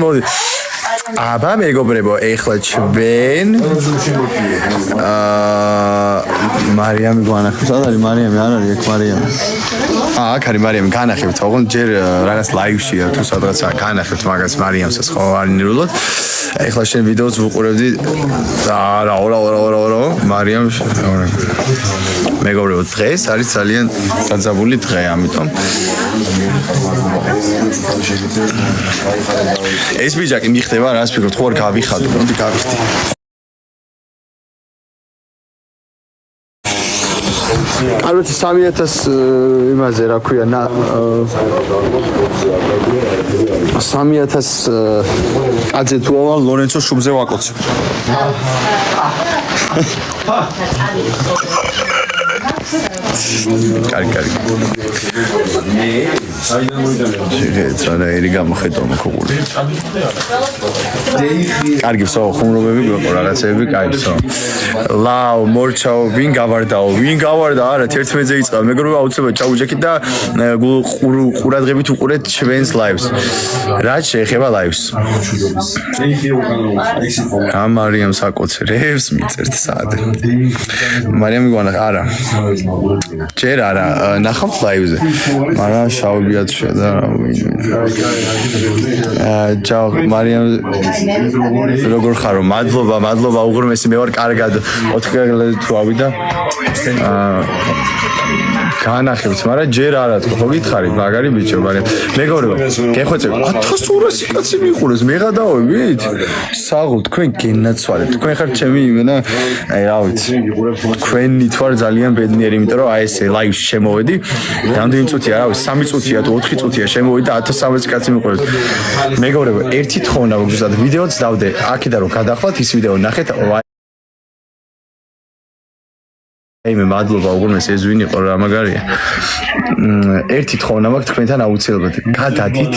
მოდი აბა მეგობრებო ეხლა ჩვენ მარიამი გვანახებს არ არის მარიამი არ არის ეგ მარიამი აქ არის მარიამი განახებთ ოღონდ ჯერ რაღაც ლაივშია თუ სადღაცა განახებთ მაგას მარიამსაც ხო არ ნირულოთ ეხლა შენ ვიდეოს ვუყურებდი რა მარიამ მეგობრებო დღეს არის ძალიან დაძაბული დღე ამიტომ ეს ბიჭაკი მიხდება რას ფიქრობ თუ არ გავიხადო მოდი გავიხდი ალბათ 3000 იმაზე რა ქვია 3000 კაცე თუ ავალ ლორენცო შუბზე ვაკოცე კარგი საიდან ერი გამოხედო მოგული კარგი ვსო ხუმრობები გვეყო რაღაცები კაიფსო ლაო მორჩაო ვინ გავარდა არა 11-ზე იწყება მეგობრებო აუცილებლად ჩაუჯექით და ყურადღებით უყურეთ ჩვენს ლაივს რაც შეეხება ლაივს მარიამ საკოცრებს მიწერთ საათი მარიამი გვანახ არა ჯერ არა ნახავთ ლაივზე მაგრამ შავებიათ შედა ჯაო მარიამ როგორ ხარო მადლობა უღრმესი მე ვარ კარგად 4 თუ ავიდა განახებთ მაგრამ ჯერ არა ხო გითხარით მაგარი ბიჭო მაგრამ მეგობრებო გეხვეწებ 1200 კაცი მიყურეს მე გადავებით საღო თქვენ გენაცვალეთ თქვენ ხართ ჩემი იმენა აი რა ვიცი თქვენი თვარ ძალიან ბედნიერი იმიტომ რომ აი ეს ლაივში შემოვედი რამდენი წუთია რა ვიცი 3 წუთია თუ 4 წუთია შემოვედი და 1300 კაცი მიყურეს მეგობრებო ერთი თხოვნა გუგზად ვიდეოც დავდე აქედან რომ გადახვათ ის ვიდეო ნახეთ მე მადლობა უგუნეს ეს ვინ იყო რა მაგარია ერთი თხოვნა მაქვს თქვენთან აუცილებლად გადადით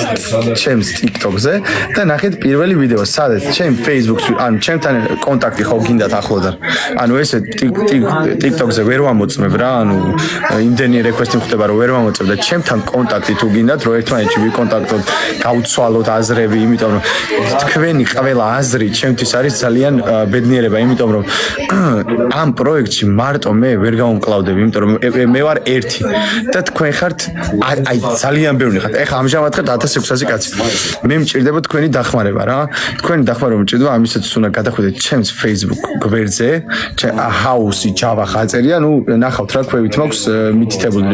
ჩემს TikTok-ზე და ნახეთ პირველი ვიდეო სადაც ჩემ Facebook-ში ან ჩემთან კონტაქტი ხო გინდათ ახლოდან ანუ ესე TikTok-ზე ვერ ვამოწმებ რა ანუ იმდენი რეკვესტი ხდება რომ ვერ ვამოწმებ და ჩემთან კონტაქტი თუ გინდათ რომ ერთმანეთში ვიკონტაქტოთ გავცვალოთ აზრები იმიტომ რომ თქვენი ყველა აზრი ჩემთვის არის ძალიან ბედნიერება იმიტომ რომ ამ პროექტში მარტო მე ვერ გავუმკლავდები იმიტომ რომ მე ვარ ერთი და თქვენ ხართ აი ძალიან ბევრი ხართ ეხლა ამჟამად ხართ 1600 კაცი მე მჭირდება თქვენი დახმარება რა თქვენი დახმარება მჭირდება ამისაც უნდა გადახვიდეთ ჩემს Facebook გვერდზე ჰაუსი ჯავა ხაწერია ნუ ნახავთ რა ქვევით მაქვს მითითებული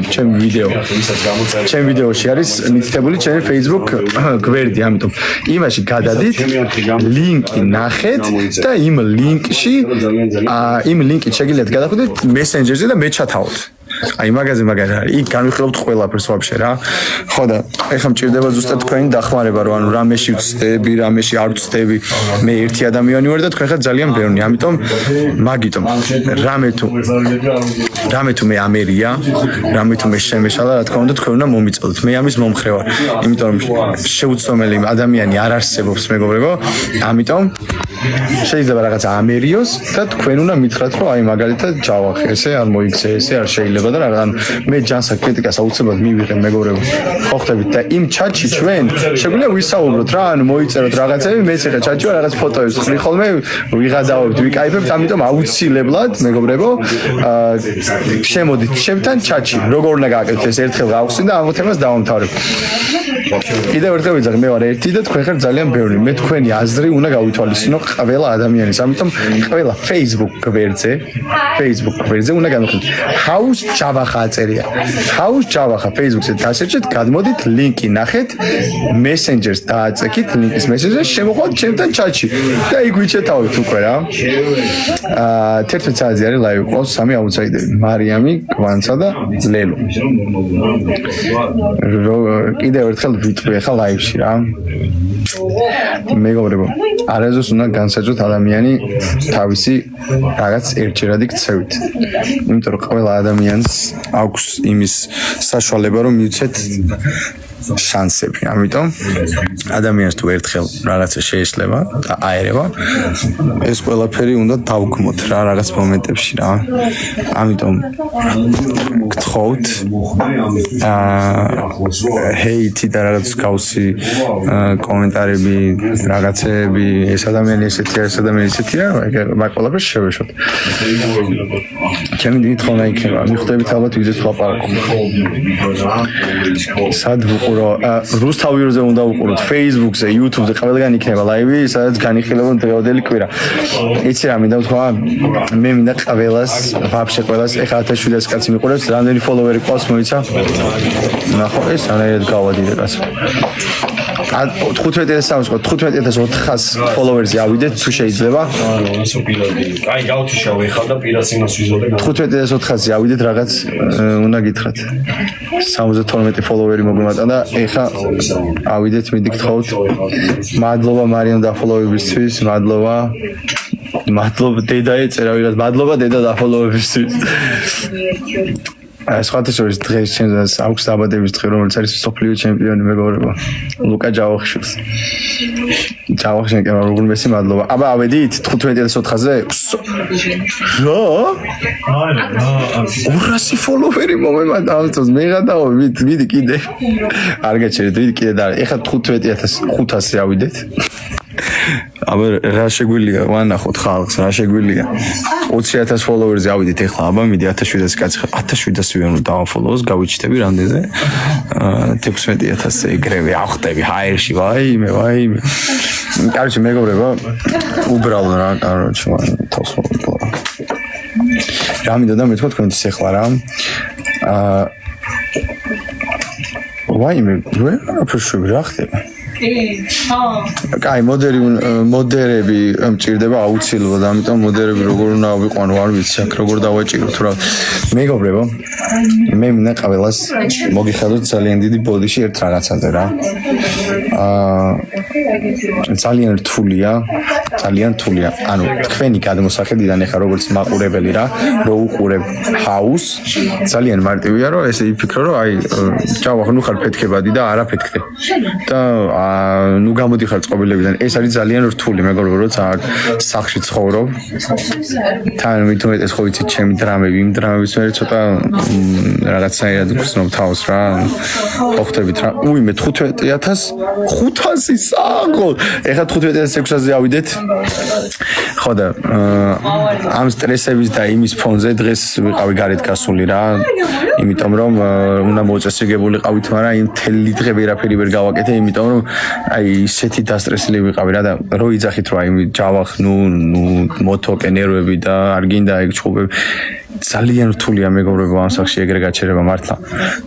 ჩემ ვიდეოში არის მითითებული ჩემი Facebook გვერდი ამიტომ იმაში გადადით ლინკი ნახეთ და იმ ლინკში შეგიძლიათ გადახვიდეთ მესენჯერზე და მე ჩათავოთ აი მაგაზე მაგარი არის იქ განვიხილავთ ყველაფერს ვაფშე რა ხო და ეხლა მჭირდება ზუსტად თქვენი დახმარება რომ ანუ რამეში ვწდები რამეში არ ვწდები მე ერთი ადამიანი ვარ და თქვენ ხართ ძალიან ბევრი ამიტომ მაგიტომ რამე თუ მე ამერია რამე თუ მე შემეშალა რა თქმა უნდა თქვენ უნდა მომიწოდოთ მე ამის მომხრე ვარ იმიტომ რომ შეუცდომელი ადამიანი არ არსებობს მეგობრებო ამიტომ შეიძლება რაღაცა ამერიოს და თქვენ უნდა მითხრათ რომ აი მაგალითად ჯავახი ესე არ მოიქცე ესე არ შეიძლება და რაღაც მე ჯანსა კრიტიკას აუცილებლად მივიღებ მეგობრებო ხო ხდებით და იმ ჩატში ჩვენ შეგვიძლია ვისაუბროთ რა ანუ მოიწეროთ რაღაცები მეც ახლა ჩატში ვარ რაღაც ფოტოებს ხრი ხოლმე ვიღადავებთ ვიკაიფებთ ამიტომ აუცილებლად მეგობრებო შემოდით ჩემთან ჩატში როგორ უნდა გააკეთოთ ეს ერთხელ გავხსნი და ამ თემას დავამთავრებ კიდევ ერთხელ ვიძახი მე ვარ ერთი და თქვენ ხართ ძალიან ბევრი მე თქვენი აზრი უნდა გავითვალისწინო ყველა ადამიანის ამიტომ ყველა Facebook გვერდზე უნდა განვიხილოთ House ჯავახა აწერია House ჯავახა Facebook-ზე დასერჩეთ გადმოდით ლინკი ნახეთ Messengers დააწექით ლინკის Messengers შემოყვანთ ჩემთან ჩატში და იქ ვიჩეთავთ უკვე რა 11 საათი არის ლაივი ყავს სამი აუთსაიდერი მარიამი კვანცა და ლელო კიდევ ერთხელ ვიტყვი ახლა ლაივში რა მეგობრებო არაზოს უნდა განსაჯოთ ადამიანი თავისი რაღაც ერთჯერადი ქცევით იმიტომ რომ ყველა ადამიანს აქვს იმის საშუალება რომ მივცეთ შანსები. ამიტომ ადამიანს თუ ერთხელ რაღაცა შეეშლება და აერევა, ეს ყველაფერი უნდა დავგმოთ რა რაღაც მომენტებში რა. ამიტომ გთხოვთ ჰეითი და რაღაც გავსი კომენტარები, რაღაცები, ეს ადამიანი ესეთია, ეს ადამიანი ესეთია, მაგ ყველაფერს შევეშოთ. ჩემი დიდი თხოვნა იქნება, მიხვდებით ალბათ ვიზეთ ვაპარაკო. სად ვუყურო? რუსთავიურზე უნდა ვუყუროთ, Facebook-ზე, YouTube-ზე, ყველგან იქნება ლაივი, სადაც განიხილება დღევანდელი კვირა. იცი რა მინდა ვთქვა? მე მინდა ყველას, ვაფშე ყველას, ეხლა 1700 კაცი მიყურებს, რამდენი ფოლოვერი ყავს მოიცა? ნახო, ეს ანაირად გავადიდე კაცო. 15400 ფოლოვერზე ავიდეთ თუ შეიძლება. აი გავთიშავ ეხლა და პირას იმას ვიზოდე. 15400-ზე ავიდეთ რაღაც უნდა გითხრათ. 72 ფოლოვერი მოგვიმატა და ეხლა ავიდეთ მიდი გთხოვთ. მადლობა მარიამ დაფოლოვებისთვის, მადლობა. მადლობა დედა ეწერა ვიღაც, მადლობა დედა დაფოლოვებისთვის. სხვათა შორის დღეს ჩემს აქვს დაბადების დღე, რომელიც არის მსოფლიო ჩემპიონი მეგობრებო. ლუკა ჯავახიშვილს. ჯავახიშვილს როგორ მესი მადლობა. აბა ავედით 15400-ზე? რა? 200 ფოლოვერი მომემატა ამწოს მეღადაო, ვიდი კიდე. არ გაჩერეთ, ვიდი კიდე და ეხლა 15500-ზე ავიდეთ. აბა რა შეგვიძლია ვანახოთ ხალხს, რა შეგვიძლია 20000 ფოლოვერზე ავიდეთ ეხლა, აბა მიდი 1700 კაცი 1700-იან რომ დავაფოლოვოს, გავიჩიტები რამდენზე? 16000-ზე ეგრევე ავხტები ჰაერში, ვაიმე. კაროჩე მეგობრებო, უბრალო რა, კაროჩე თავს მოვიწყო. რა მინდა და მეთქვა თქვენთვის ეხლა რა. ვაიმე, რა რა ხდება? კაი, მოდერები მჭირდება აუცილებლად, ამიტომ მოდერები როგორ უნდა ავიყვანო, არ ვიცი, აქ როგორ დავაჭიროთ რა. მეგობრებო, მე მინდა ყველას მოგიხადოთ ძალიან დიდი ბოდიში ერთ რაღაცაზე რა. ძალიან რთულია. ანუ თქვენი გადმოსახედიდან ეხა როგორც მაყურებელი რა, რო უყურებ ჰაუს, ძალიან მარტივია რომ ესე იფიქრო რომ აი, ჭავახ ნუ ხარ ფეთქებადი და არა ფეთქდე. და ნუ გამოდიხარ წყობილებიდან. ეს არის ძალიან რთული მეგობრებო, როცა სახლში ცხოვრობ. თან მithumetes ხო ვიცით ჩემი დრამები, იმ დრამების მე ცოტა რაღაცაირად გრძნობ თავს რა. ხვდებით რა. უიმე 15500 საღო. ეხლა 15600-ზე ავიდეთ. ხო და ამ სტრესების და იმის ფონზე დღეს ვიყავი გარეთ გასული რა. იმიტომ რომ უნდა მოწესრიგებული ყავით, მაგრამ იმ თელი დღე ვერაფერი ვერ გავაკეთე, იმიტომ რომ აი ისეთი დასტრესილი ვიყავი რა და რო იძახით რა იმ ჯავახ ნუ მოთოკე ნერვები და არ გინდა ეგ ჩხუბები. ძალიან რთულია მეგობრებო ამ სახში ეგრე გაჩერება მართლა.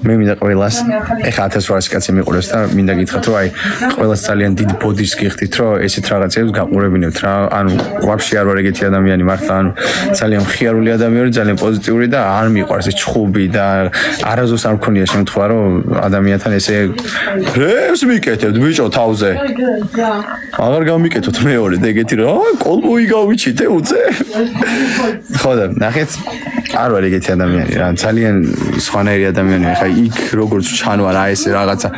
მე მინდა ყველას ეხა 1800 კაცი მიყურებს და მინდა გითხრათ რომ აი ყველას ძალიან დიდ ბოდიშს გიხდით რომ ესეთ რაღაცებს გაყურებინებთ რა. ანუ ვაფშე არ ვარ ეგეთი ადამიანი მართლა, ანუ ძალიან მხიარული ადამიანი, ძალიან პოზიტიური და არ მიყვარს ეს ჩხუბი და არასდროს არ მქონია შემთხვევა რომ ადამიანთან ესე რევს მიკეთებთ ბიჭო თავზე. აღარ გამიკეთოთ მეორე და ეგეთი რა კოლბოი გავიჩიტე უწე. ხო და ნახეთ არ ვარ ეგეთი ადამიანი რა, ძალიან სხვანაირი ადამიანია. ხა იქ როგორც ჩანვარ აი ესე რაღაცა,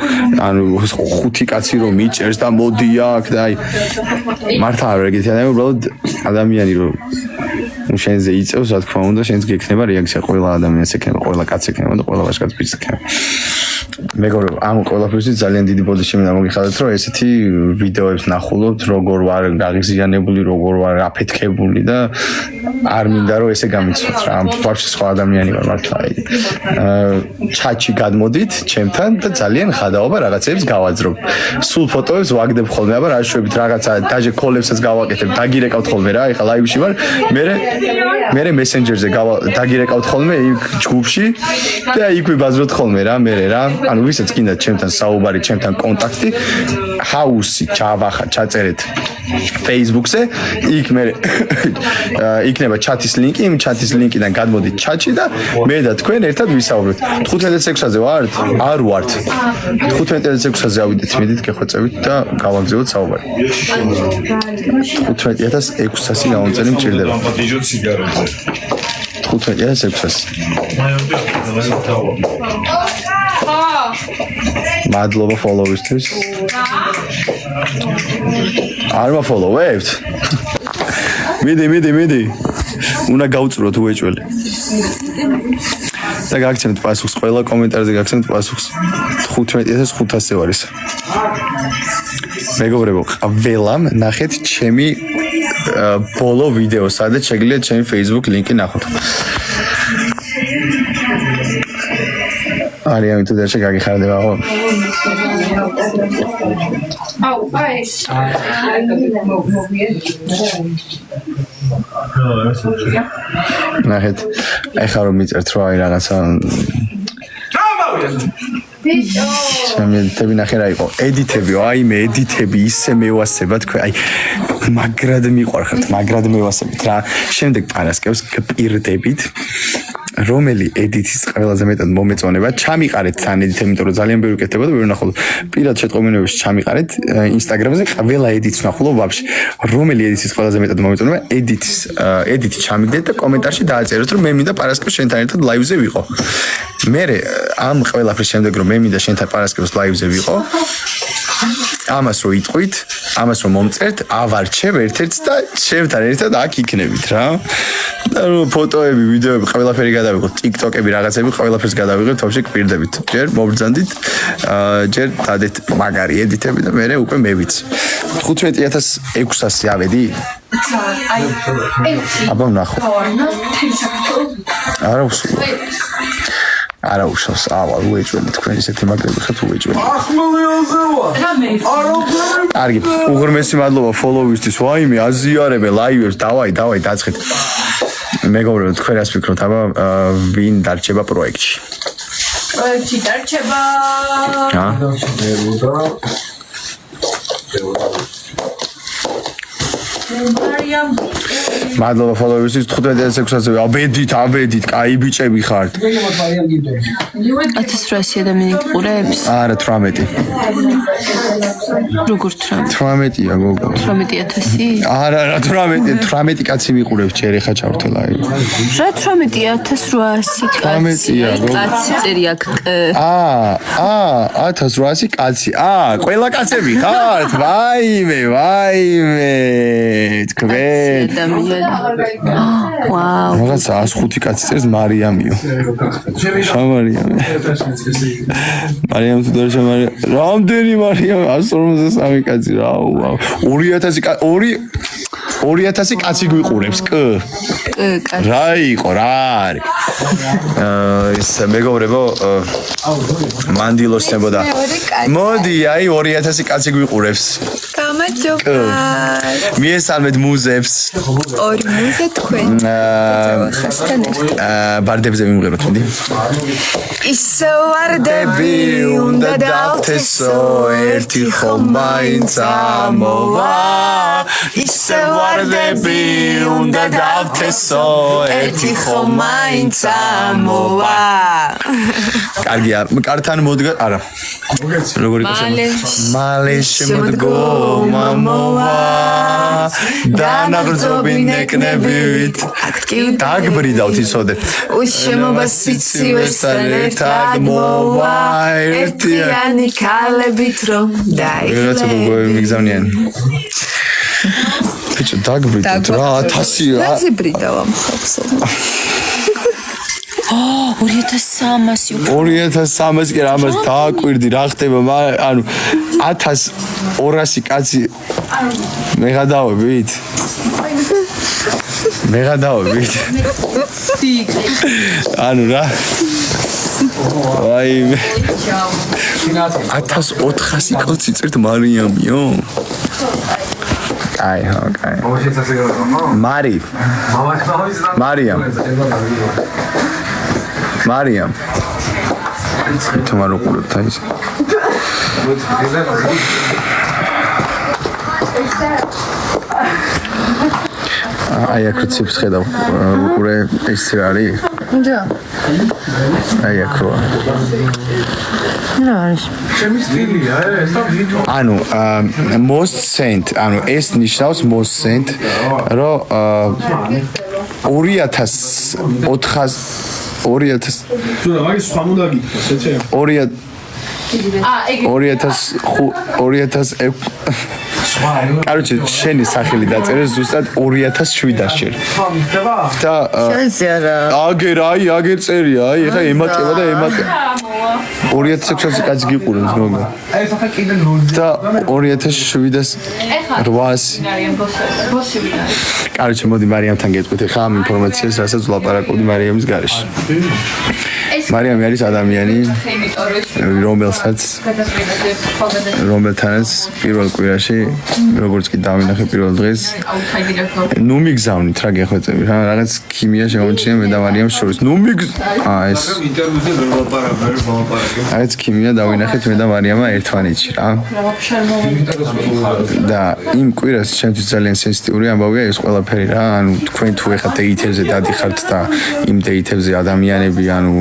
ანუ 5 კაცი რომ მიჭერს და მოდი აქ და აი მართლა არ ვარ ეგეთი ადამიანი, უბრალოდ ადამიანი რომ შენზე იწევს, რა თქმა უნდა, შენს გექნება რეაქცია, ყველა ადამიანს ექნება, ყველა კაცს ექნება და ყველა ვაჟკაცს ფიცს ექნება. მეგობრებო, ამ ყველაფერში ძალიან დიდი ბოდიში მინდა მოგიხადოთ, რომ ესეთი ვიდეოებს ნახულობთ, როგორ ვარ გაღიზიანებული, როგორ ვარ აფეთქებული და არ მინდა რომ ესე გამიცოთ რა. ვაფშე სხვა ადამიანი ვარ მართლა. ჩატში გადმოდით ჩემთან და ძალიან ხადაობა რაღაცებს გავაძრობ. სულ ფოტოებს ვაგდებ ხოლმე, აბა რა შვებით რაღაცა დაჟე კოლებსაც გავაკეთებ, დაგირეკავთ ხოლმე რა. ეხლა ლაივში ვარ, მე მესენჯერზე დაგირეკავთ ხოლმე იქ ჯგუფში და იქ ვიბაზროთ ხოლმე რა, მე რა. ანუ ვისაც გინდა ჩემთან საუბარი, ჩემთან კონტაქტი, ჰაუსი ჩავახა, ჩაწერეთ Facebook-ზე, იქ მე იქნება ჩატის ლინკი, იმ ჩატის ლინკიდან გადმოდით ჩატში და მე და თქვენ ერთად ვისაუბრებთ. 15600-ზე ვართ? არ ვართ. 15600-ზე ავიდეთ, მედით გეხვეწებით და გავაგზავნოთ საუბარი. 15600 გაუნწერი მჭირდება. 15600. მადლობა follow-ისთვის. არ მაფოლოვებთ? მიდი. უნდა გავწუროთ უეჭველი. და გაგცემთ პასუხს, ყველა კომენტარზე გაგცემთ პასუხს. 15500 ვარ ის. მეგობრებო, ყველამ ნახეთ ჩემი ბოლო ვიდეო, სადაც შეგიძლიათ ჩემი Facebook ლინკი ნახოთ. არიამი თუ დაშა გაგიხარდება ხო? აუ, აი. ნახეთ, ეხლა რომ მიწერთ რა აი რაღაცა ჩემი ედიტები ნახე რა იყო ედიტები აი მე ედიტები ისე მევასება თქვენ აი მაგრად მიყვარხართ მაგრად მევასებით რა შემდეგ პარასკევს გპირდებით რომელი ედიტის ყველაზე მეტად მომეწონება ჩამიყარეთ თან ედიტები იმიტომ რომ ძალიან ბევრი კეთდება და ბევრი ნახულობ პირად შეტყობინებაში ჩამიყარეთ ინსტაგრამზე ყველა ედიტს ნახულობ ვაფშე რომელი ედიტის ყველაზე მეტად მომეწონება ედიტი ჩამიგდეთ და კომენტარში დააწეროთ რომ მე მინდა პარასკევს შენთან ერთად ლაივზე ვიყო მე ამ ყველაფრის შემდეგ რომ მე მინდა შენთან პარასკევს ლაივზე ვიყო ამას რო იტყვით ამას რომ მომწერთ ავარჩევ ერთ-ერთს და შევთან ერთად აქ იქნებით რა და ფოტოები ვიდეოები ყველაფერი გადავიღოთ TikTok-ები რაღაცები ყველაფერს გადავიღებთ ვაფშე გპირდებით ჯერ მობრძანდით ჯერ დადეთ მაგარი ედიტები და მე უკვე მევიცი 15600 ავედი აბა ნახო არა უშავს ავა უეჭველი თქვენ ისეთი მაგრები ხართ უეჭველი კარგი უღრმესი მადლობა follow-ისთვის ვაიმე აზიარებე ლაივებს დავაი დაწყეთ მეგობრებო თქვენ რას ფიქრობთ აბა ვინ დარჩება პროექტში დარჩება მადლობა follow-ისთვის 15600 აბედით კაი ბიჭები ხართ 1800 ადამიანი გიყურებს არა 18 როგორ 18-ია გოგო 18000 არა 18 კაცი ვიყურებს ჯერ ეხა ჩავრთე ლაივი რა 18800 18-ია კაცი წერი აქ 1800 კაცი ყველა კაცები ხართ ვაიმე თქვენ ვაუ რაღაცა 105 კაცი წერს მარიამიო შამარიამი მარიამ თუ დარჩა მარიამ რამდენი მარიამ 153 კაცი რა ვაუ 2000 კაცი გვიყურებს კ რა იყო რა არის ეს მეგობრებო მანდილოსნებოდა მოდი აი 2000 კაცი გვიყურებს გამარჯობა მიესალმეთ მუზებს ორი მუზე თქვენ ბარდებზე მიმღეროთ მოდი ისე ვარდები უნდა დავთესო ერთი ხომ მაინც ამოვა ისე ვარდები უნდა დავთესო ერთი ხომ მაინც ამოვა კარგია კართან მოდგა არა როგორ იყო მალე შემოდგომა მოვა დანაღრձობინ ეკნებით დაგბრიდავთ ისოდე უშემობა სიცივესთან ერთად მოვა ერთიანი ქალებით რომ დაიხლე მიგზავნიან ბიჭო დაგბრიდავთ რა 1000 რა ბრიდავა მხოლოდ 2300 კი რა ამას დააკვირდი რა ხდება ანუ 1200 კაცი მე გადავებით ანუ რა აი 1400 კაცი წერთ მარიამიო აი მარიამ თუმარ უყურებთ აი ეს აი აქ ციფრს ხედავ უყურე ეს რა არის და აი აქ რა არის ჩემი სტილია ეს და ვიდეო ანუ most sent ანუ ეს ნიშნავს most sent რომ 2400 სულ მაგის სხვა უნდა გიქოს ეცე 2000 2006 Короче, შენი სახელი დაწერე ზუსტად 2007-ში. და აგერ წერია, აი, ეხა ემატება და ემატება. 2006-ში კაც გიყურებს გოგო. და 2007-800. Короче, მოდი მარიამთან გეტყვით ხა ამ ინფორმაციას, რასაც ვლაპარაკობდი მარიამის გარეშე. მარიამი არის ადამიანი, რომელთანაც პირველ კვირაში, როგორც კი დავინახე პირველ დღეს, ნუ მიგზავნით რა გეხვეწები რა, რაღაც ქიმია შემოჩნია მე და მარიამს შორის. ნუ ეს ეს ქიმია დავინახეთ მე და მარიამა ერთმანეთში რა. და იმ კვირას ჩემთვის ძალიან სენსიტიური ამბავია ეს ყველაფერი რა, ანუ თქვენ თუ ეხა დეითებზე დადიხართ და იმ დეითებზე ადამიანები, ანუ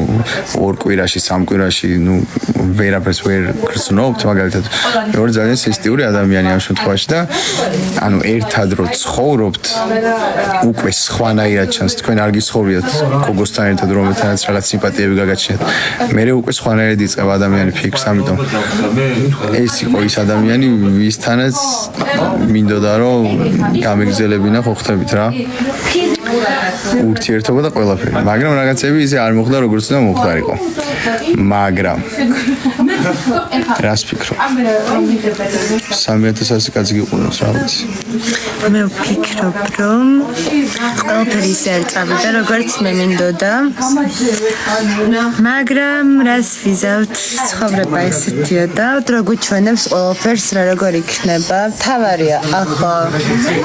ორ კვირაში, სამ კვირაში, ნუ ვერაფერს ვერ გრძნობთ, მაგალითად, მეორე ძალიან სენსიტიური ადამიანი ამ შემთხვევაში და ანუ ერთად რო ცხოვრობთ, უკვე სხვანაირად ჩანს, თქვენ არ გიცხოვრიათ გოგოსთან ერთად, რომელთანაც რაღაც სიმპათიები გაგაჩნიათ. მე უკვე სხვანაირად იწყება ადამიანი ფიქრს, ამიტომ ეს იყო ის ადამიანი, ვისთანაც მინდოდა რომ გამეგზელებინა ხო ხტებით რა. ურთიერთობა და ყველაფერი. მაგრამ რაღაცები ისე არ მოხდა, როგორც უნდა მოხდარიყო. მაგრამ რას ფიქრობ? 3000 კაცი გიყურებს რა ვიცი. მე ვფიქრობ, რომ ყველაფერი ისე არ წავიდა, როგორც მე მინდოდა. მაგრამ რას ვიზავთ, ცხოვრება ისეთია და დრო გვიჩვენებს ყველაფერს რა როგორ იქნება. თავარია, ახლა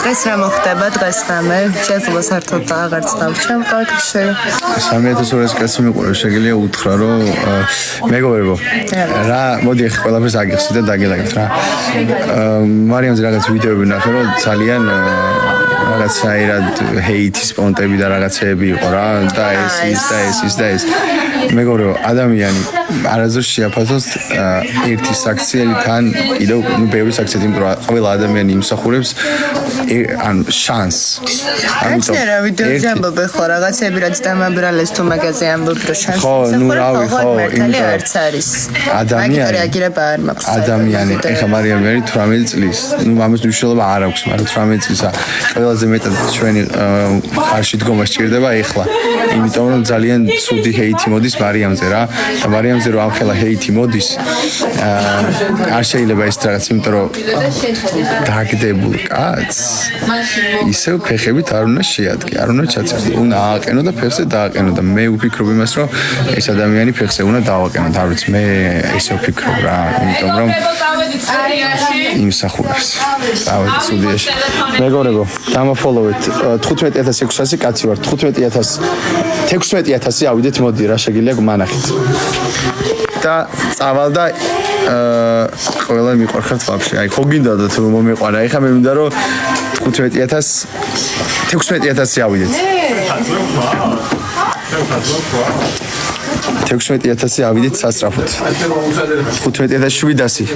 დღეს რა მოხდება, დღეს რამე, შეიძლება საერთოდ და აღარც დავჩემ პრაქტიკში. 3200 კაცი მიყურებს, შეგიძლია უთხრა, რომ მეგობრებო, რა, მოდი ახლა ყველაფერს აგიხსნით და დაგელაგებთ რა. მარიამზე რაღაც ვიდეოები ნახე, რომ ძალიან რაღაცაირად ჰეითის პონტები და რაღაცეები იყო რა, და ეს. მეგობრებო, ადამიანი არასდროს შეაფასოს ერთი საქციელი თან კიდევ ბევრი საქციელი, იმიტომ რომ ყველა ადამიანი იმსახურებს ანუ შანსს. ამიტომ რა ვიდეოზე ამბობ ხო რაღაცები რაც დამაბრალეს თუ მაგაზე ამბობ რომ შანსი ისახურება ხო იმიტომ არც არის ადამიანი რეაგირება არ მაქვს ადამიანი ეხა მარიამი არის 18 წლის ნუ ამის მნიშვნელობა არ აქვს მაგრამ 18 წლისა ყველაზე მეტად ჩვენი ხარში დგომა სჭირდება ეხლა იმიტომ რომ ძალიან ცუდი ჰეითი მოდის მარიამზე რა და მარიამზე რომ ამხელა ჰეითი მოდის არ შეიძლება ეს რაღაც იმიტომ რომ დაგდებულ კაცს ისევ ფეხებით არ უნდა შეადგე, არ უნდა ჩაცერდე, უნდა ააყენო და ფეხზე დააყენო და მე ვფიქრობ იმას, რომ ეს ადამიანი ფეხზე უნდა დააყენო, არ ვიცი, მე ესე ვფიქრობ რა, იმიტომ რომ იმსახურებს. წავედი სტუდიაში. მეგობრებო, დამაფოლოვეთ 15600 კაცი ვარ, 16000 ავიდეთ, მოდი რა შეგიძლია გმანახეთ. და წავალ და ყველა მიყვარხართ ვაფშე. აი, ხო გინდოდა თუ მომეყვარა. ეხლა მე მინდა რომ 16000 ავიდეთ. 16000 ავიდეთ სასწრაფოდ. 15700,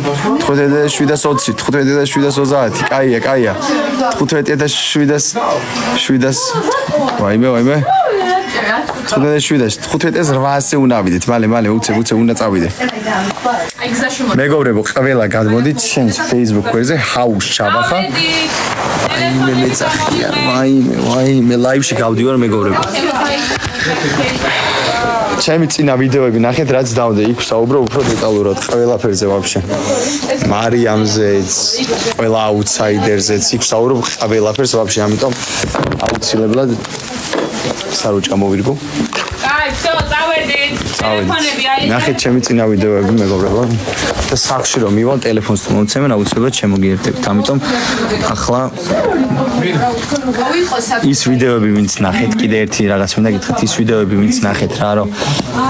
15720, 15730. კაია. 15700. ვაიმე. 5.800 უნდა ავიდეთ, მალე უცებ უნდა წავიდე. მეგობრებო, ყველა გადმოდით შენს Facebook გვერდზე ჰაუს ჩაბახა. მე მეცახია, ვაიმე, ლაივში გავდივარ მეგობრებო. ჩემი წინა ვიდეოები ნახეთ, რაც დავდე, იქ საუბრო უფრო დეტალურად ყველაფერზე ვაფშე. მარიამზეც, ყველა აუთსაიდერზეც, იქ საუბრობ ყველაფერს ვაფშე, ამიტომ აუცილებლად სარუჭა მოვირგო. აი, всё, წავედით. ტელეფონები არის. ნახეთ ჩემი წინა ვიდეოები მეგობრებო. და სახში რომ მივალ ტელეფონს თუ მომცემენ, აუცილებლად შემოგიერთებთ. ამიტომ ახლა ის ვიდეოები ვინც ნახეთ, კიდე ერთი რაღაც მინდა გითხრათ, ის ვიდეოები ვინც ნახეთ რა, რომ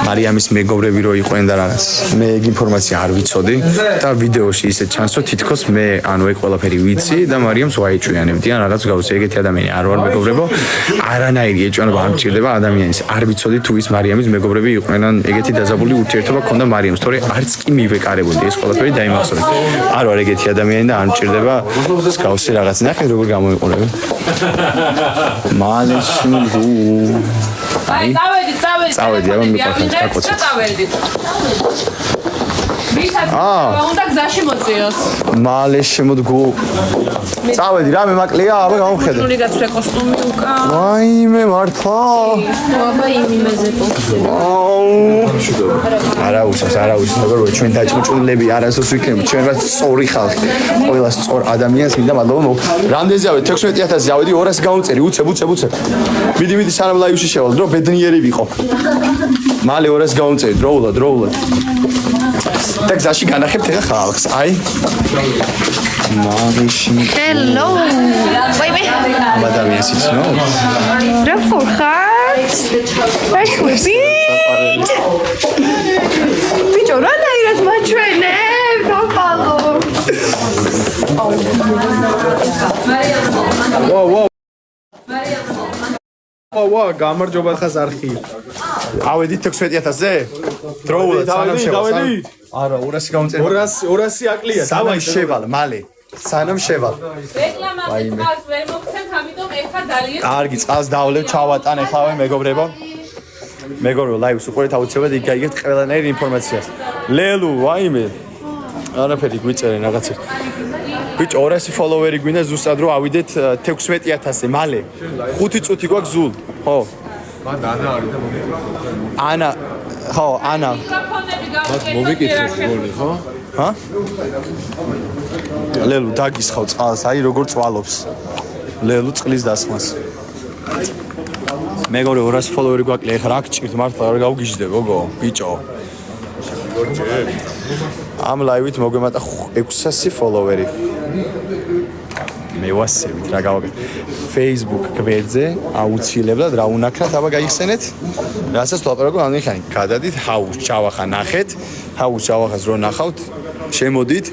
მარიამის მეგობრები რო იყვნენ და რაღაც. მე ეგ ინფორმაცია არ ვიცოდი და ვიდეოში ისე ჩანს, რომ თითქოს მე ანუ ეგ ყველაფერი ვიცი და მარიამს ვაეჭვიანებდი ან რაღაც გავუსე ეგეთი ადამიანი არ ვარ მეგობრებო. არანაირი ეჭვიანობა არ მჭირდება ადამიანის. არ ვიცოდი თუ ის მარიამის მეგობრები იყვნენ ან ეგეთი დაძაბული ურთიერთობა ქონდა მარიამს, თორე არც კი მივეკარებოდი ეს ყველაფერი დაიმახსოვრე. არ ვარ ეგეთი ადამიანი და არ მჭირდება გავუსე რაღაც. ნახეთ როგორ გამოიყურები. მალე შემდგუ. აი, წავედი. წავედი, აბა მიყვარხარ, გაკოცეთ. წავედი. ვის უნდა გზაში მოწიოს. მალე შემოდგო. წავედი რამე მაკლია, აბა გამომხედე. ნული გაცრე კოსტუმი უკა. ვაიმე მართლა. აბა იმიმეზე პოქსი. არა უსავს, მეგობრებო, ჩვენ დაჭმჭულები არასდროს ვიქნებით, ჩვენ რაც სწორი ხალხი. ყველა სწორ ადამიანს მინდა მადლობა მოგ. რამდენზე ავედი? 16000-ზე ავედი, 200 გამომწერი, უცებ. მიდი სანამ ლაივში შევალ, დრო ბედნიერი ვიყო. მალე 200 გამომწერი, დროულად. და გზაში განახებთ ახლა ხალხს. აი. მაგიში. Hello. Baby. ადამიანს იცნო? რა ხარ? რაშვები? ბიჭო, რა დაირად მაჩვენე? პაპალო. ვა, გამარჯობა ხას არხი. ავედით 16000-ზე? დროულად სანამ შევალ. არა, 200 გამომწერი. 200 აკლია. სანამ შევალ, მალე. სანამ შევალ. რეკლამაზე წყალს ვერ მოგცემთ, ამიტომ ეხა ძალიან კარგი, წყალს დავლევ, ჩავატან ეხლავე მეგობრებო. მეგობრებო, ლაივს უყურეთ აუცილებლად იგეგმეთ ყველანაირ ინფორმაციას. ლელუ, ვაიმე. არაფერი გვიწერენ რაღაცა. ბიჭო 200 ფოლოვერი გვინდა ზუსტად რომ ავიდეთ 16000-ზე მალე 5 წუთი გვაქვს ზულ ხო მან ანა არის და ანა ხო ანა მომიკითხეს გოლი ხო ჰა ლელუ დაგისხავ წყალს აი როგორ წვალობს ლელუ წყლის დასხმას მეგობრებო 200 ფოლოვერი გვაკლია ეხლა რა გჭირთ მართლა რა გავგიჟდე გოგო ბიჭო ამ ლაივით მოგვემატა 600 ფოლოვერი მე ვასწრებით რა გავაკეთე Facebook გვერდზე აუცილებლად რა უნაქრათ აბა გაიხსენეთ რასაც ლაპარაკობ ამ ხანი გადადით ჰაუს ჩავახა ნახეთ ჰაუს ჩავახას რო ნახავთ შემოდით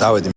წავედი